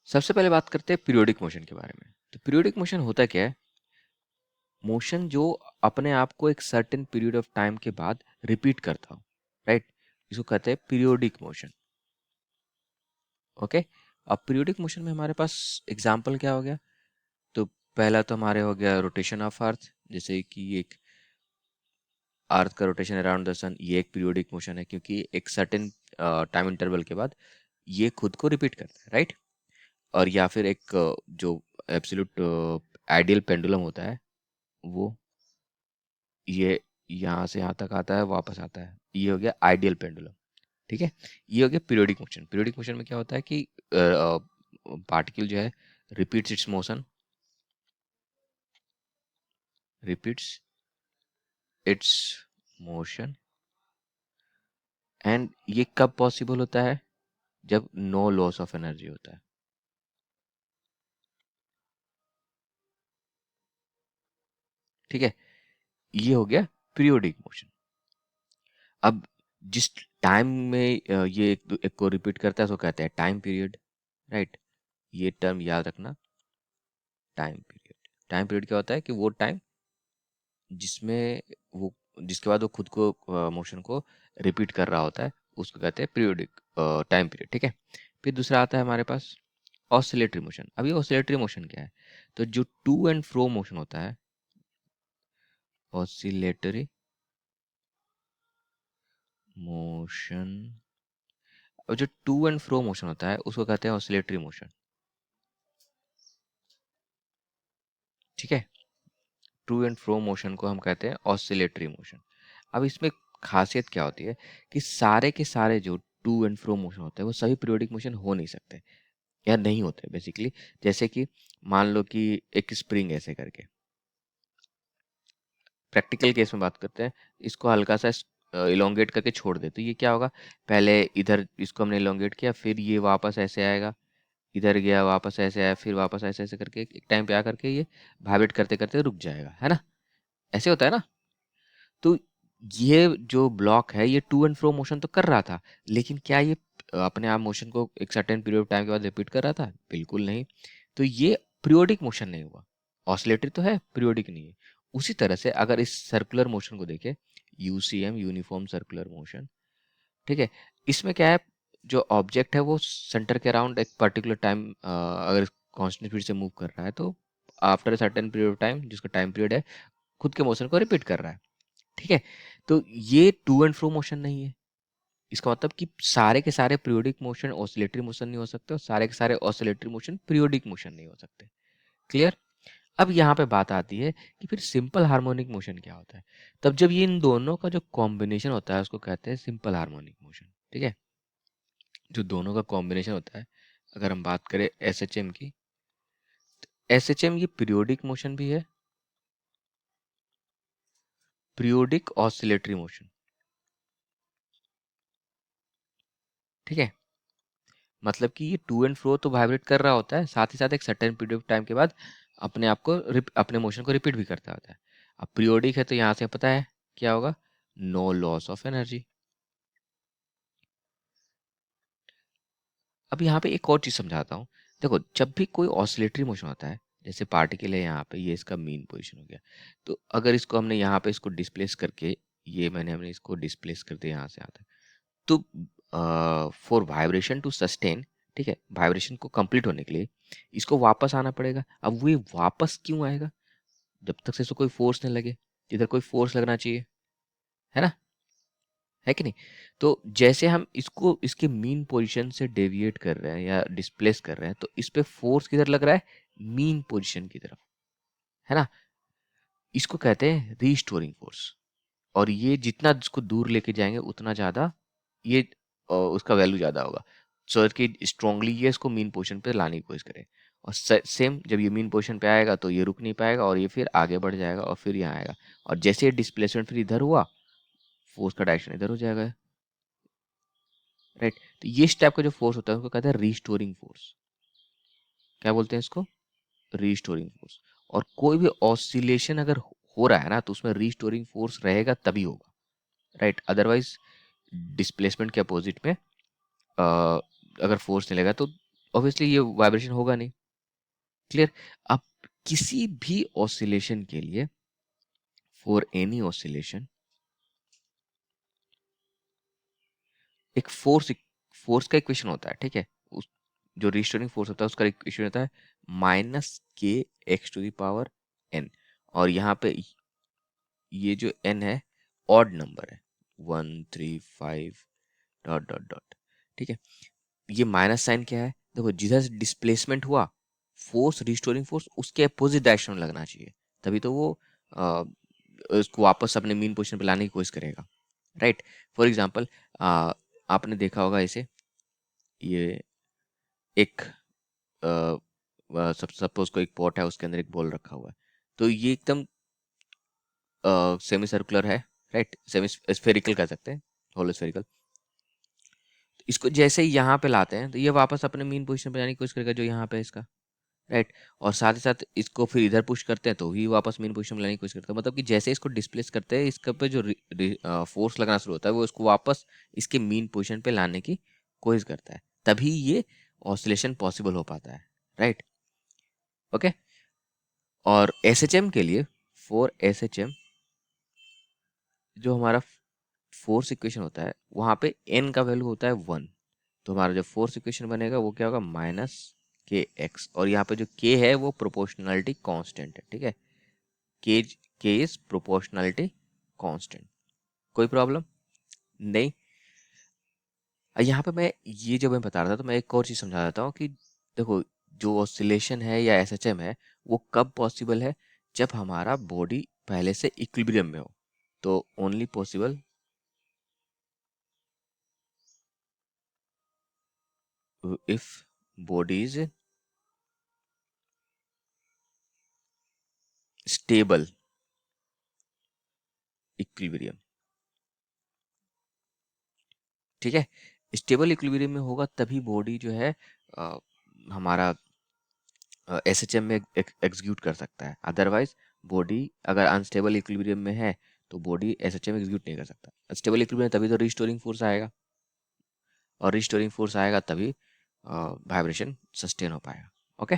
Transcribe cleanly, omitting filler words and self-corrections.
सबसे पहले बात करते हैं पीरियोडिक मोशन के बारे में। तो पीरियोडिक मोशन होता क्या है? मोशन जो अपने आप को एक सर्टेन पीरियड ऑफ टाइम के बाद रिपीट करता हो, राइट? इसको कहते हैं पीरियोडिक मोशन। ओके। अब पीरियोडिक मोशन में हमारे पास एग्जांपल क्या हो गया? तो पहला तो हमारे हो गया रोटेशन ऑफ अर्थ, जैसे कि एक अर्थ का रोटेशन अराउंड द सन, ये एक पीरियोडिक मोशन है क्योंकि एक सर्टेन टाइम इंटरवल के बाद ये खुद को रिपीट करता है, राइट? और या फिर एक जो एब्सोल्यूट आइडियल पेंडुलम होता है, वो ये यहाँ से यहाँ तक आता है, वापस आता है, ये हो गया आइडियल पेंडुलम। ठीक है, ये हो गया पीरियोडिक मोशन। पीरियोडिक मोशन में क्या होता है कि पार्टिकल जो है repeats it's motion, repeats it's motion, and ये कब पॉसिबल होता है? जब नो लॉस ऑफ एनर्जी होता है। ठीक है, ये हो गया पीरियोडिक मोशन। अब जिस टाइम में ये एक को रिपीट करता है उसको कहते हैं टाइम पीरियड, राइट? ये टर्म याद रखना, टाइम पीरियड। टाइम पीरियड क्या होता है कि वो टाइम जिसमें वो जिसके बाद वो खुद को मोशन को रिपीट कर रहा होता है, उसको कहते हैं पीरियोडिक टाइम पीरियड। ठीक है, फिर दूसरा आता है हमारे पास ऑसिलेटरी मोशन। अब ये ऑसिलेटरी मोशन क्या है? तो जो टू एंड फ्रो मोशन होता है, ऑसिलेटरी मोशन, और जो टू एंड फ्रो मोशन होता है उसको कहते हैं ऑसिलेटरी मोशन। ठीक है, टू एंड फ्रो मोशन को हम कहते हैं ऑसिलेटरी मोशन। अब इसमें खासियत क्या होती है कि सारे के सारे जो टू एंड फ्रो मोशन होते हैं वो सभी पीरियोडिक मोशन हो नहीं सकते या नहीं होते बेसिकली। जैसे कि मान लो कि एक स्प्रिंग ऐसे करके, प्रैक्टिकल केस में बात करते हैं, इसको हल्का सा इलोंगेट करके छोड़ दे तो ये क्या होगा? पहले इधर इसको हमने इलोंगेट किया, फिर ये वापस ऐसे आएगा, इधर गया, वापस ऐसे आया, फिर वापस ऐसे ऐसे करके एक टाइम पे आकर के ये वाइब्रेट करते करते रुक जाएगा, है ना? ऐसे होता है ना? तो ये जो ब्लॉक है ये टू एंड फ्रो मोशन तो कर रहा था, लेकिन क्या ये अपने आप मोशन को एक सर्टेन पीरियड ऑफ टाइम के बाद रिपीट कर रहा था? बिल्कुल नहीं। तो ये पीरियोडिक मोशन नहीं हुआ। ऑसिलेटरी तो है, पीरियोडिक नहीं है। उसी तरह से अगर इस सर्कुलर मोशन को देखें, यूसीएम, यूनिफॉर्म सर्कुलर मोशन, ठीक है, इसमें क्या है? जो ऑब्जेक्ट है वो सेंटर के अराउंड एक पर्टिकुलर टाइम अगर कांस्टेंट स्पीड से मूव कर रहा है तो after certain period of time, जिसका टाइम पीरियड है, खुद के मोशन को रिपीट कर रहा है। ठीक है, तो ये टू एंड फ्रो मोशन नहीं है। इसका मतलब कि सारे के सारे पीरियोडिक मोशन ऑसिलेटरी मोशन नहीं हो सकते और सारे के सारे ऑसिलेटरी मोशन पीरियोडिक मोशन नहीं हो सकते। क्लियर? अब यहाँ पे बात आती है कि फिर सिंपल हार्मोनिक मोशन क्या होता है? तब जब ये इन दोनों का जो कॉम्बिनेशन होता है उसको कहते हैं सिंपल हार्मोनिक मोशन। ठीक है, जो दोनों का कॉम्बिनेशन होता है, अगर हम बात करें एसएचएम की, एसएचएम ये पीरियोडिक मोशन भी है, पीरियोडिक ऑसिलेटरी मोशन। ठीक है, मतलब कि ये टू एंड फ्रो तो वाइब्रेट कर रहा होता है, साथ ही साथ एक सर्टेन पीरियड ऑफ टाइम के बाद अपने आप को अपने मोशन को रिपीट भी करता होता है। अब पीरियोडिक है तो यहाँ से पता है क्या होगा? No loss of energy. अब यहाँ पे एक और चीज़ समझाता हूँ। देखो, जब भी कोई ऑसिलेटरी मोशन होता है, जैसे पार्टिकल है यहाँ पे, ये इसका मीन पोजीशन हो गया, तो अगर इसको हमने यहाँ पे इसको डिस्प्लेस करके, ये हमने इसको डिस्प्लेस कर दिया, यहाँ से आता है, तो फॉर वाइब्रेशन टू सस्टेन, ठीक है, वाइब्रेशन को कंप्लीट होने के लिए इसको वापस आना पड़ेगा। अब वो ये वापस क्यों आएगा? जब तक से इसको कोई फोर्स नहीं लगे। इधर कोई फोर्स लगना चाहिए, है ना? है कि नहीं? तो जैसे हम इसको इसके मीन पोजीशन से डेविएट कर रहे हैं या डिस्प्लेस कर रहे हैं, तो इस पे फोर्स किधर लग रहा है? मीन पोजीशन की तरफ, है ना? इसको कहते हैं रीस्टोरिंग फोर्स। और ये जितना इसको दूर लेके जाएंगे उतना ज़्यादा ये उसका वैल्यू ज़्यादा होगा, सो कि स्ट्रांगली ये इसको मीन पोजीशन पे लाने की कोशिश करें। और सेम जब ये मीन पोजीशन पे आएगा तो ये रुक नहीं पाएगा और ये फिर आगे बढ़ जाएगा और फिर यहाँ आएगा। और जैसे ये डिस्प्लेसमेंट फिर इधर हुआ, फोर्स का डायरेक्शन इधर हो जाएगा, राइट? तो ये इस टाइप का जो फोर्स होता है उसको कहते हैं रीस्टोरिंग फोर्स। क्या बोलते हैं इसको? Restoring force. और कोई भी ऑसिलेशन अगर हो रहा है ना तो उसमें रीस्टोरिंग फोर्स रहेगा तभी होगा, राइट? अदरवाइज डिस्प्लेसमेंट के अपोजिट में अगर फोर्स नहीं लगा तो ऑब्वियसली ये वाइब्रेशन होगा नहीं। क्लियर। अब किसी भी ऑसिलेशन के लिए, फॉर एनी ऑसिलेशन, एक फोर्स का इक्वेशन होता है, ठीक है। उस जो रिस्टोरिंग फोर्स होता है उसका इक्वेशन होता है -kx⁻n। और यहाँ पे ये जो n है ऑड नंबर है, 1 3 5 डॉट डॉट डॉट, ठीक है। ये माइनस साइन क्या है, देखो जिधर से डिस्प्लेसमेंट हुआ, फोर्स, रिस्टोरिंग फोर्स उसके अपोजिट डायरेक्शन में लगना चाहिए, तभी तो वो अ, उसको वापस अपने मीन पोजीशन पे लाने की कोशिश करेगा, राइट। फॉर एग्जांपल आपने देखा होगा इसे, ये एक सब सपोज को एक पॉट है, उसके अंदर एक बॉल रखा हुआ है, तो ये एकदम सेमी सर्कुलर है, राइट, सेमी स्फेरिकल कह सकते हैं, होलो स्फेरिकल। इसको जैसे ही यहाँ पे लाते हैं तो ये वापस अपने मीन पोजीशन पे जाने की कोशिश करेगा, जो यहाँ पे है इसका, राइट। और साथ ही साथ इसको फिर इधर पुश करते हैं तो भी वापस मेन पोजीशन में लाने की कोशिश करते हैं, मतलब कि जैसे इसको डिस्प्लेस करते हैं, इसके पे जो फोर्स लगना शुरू होता है वो इसको वापस इसके मीन पोजीशन पे लाने की कोशिश करता है, तभी ये ऑसिलेशन पॉसिबल हो पाता है, राइट। ओके। और एसएचएम के लिए, फॉर एसएचएम, जो हमारा फोर्स इक्वेशन होता है वहाँ पे एन का वैल्यू होता है 1, तो हमारा जो फोर्स इक्वेशन बनेगा वो क्या होगा, -kx। और यहाँ पे जो k है वो प्रोपोर्शनलिटी कांस्टेंट है, ठीक है। k k is proportionality constant. कोई प्रॉब्लम नहीं। यहाँ पे मैं ये जो मैं बता रहा था, तो मैं एक और चीज़ समझा देता हूँ कि देखो, जो ऑसिलेशन है या एसएचएम है वो कब पॉसिबल है, जब हमारा बॉडी पहले से इक्विलिब्रियम में हो, तो only possible if body is stable equilibrium, ठीक है। स्टेबल इक्विलिब्रियम में होगा तभी बॉडी जो है अ, हमारा एसएचएम में एग्जीक्यूट कर सकता है, अदरवाइज बॉडी अगर अनस्टेबल इक्विलिब्रियम में है तो बॉडी एसएचएम एग्जीक्यूट नहीं कर सकता। स्टेबल इक्विलिब्रियम तभी तो रिस्टोरिंग फोर्स आएगा, और रिस्टोरिंग फोर्स आएगा तभी वाइब्रेशन सस्टेन हो पाएगा। ओके।